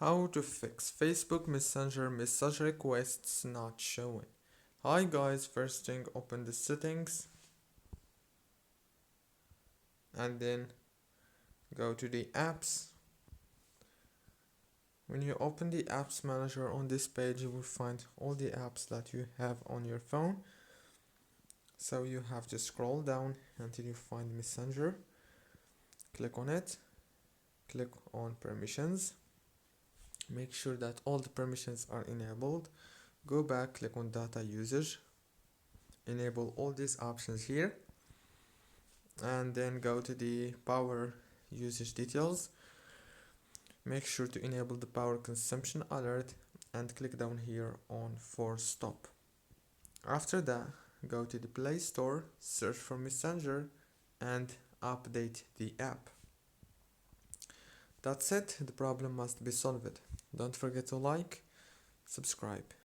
How to fix Facebook Messenger message requests not showing. Hi guys, first thing open the settings and then go to the apps. When you open the apps manager on this page, you will find all the apps that you have on your phone. So you have to scroll down until you find Messenger. Click on it, click on permissions. Make sure that all the permissions are enabled. Go back, click on data usage, enable all these options here, and then go to the power usage details. Make sure to enable the power consumption alert and click down here on force stop. After that, go to the Play Store, search for Messenger and update the app. That's it, the problem must be solved. Don't forget to like, subscribe.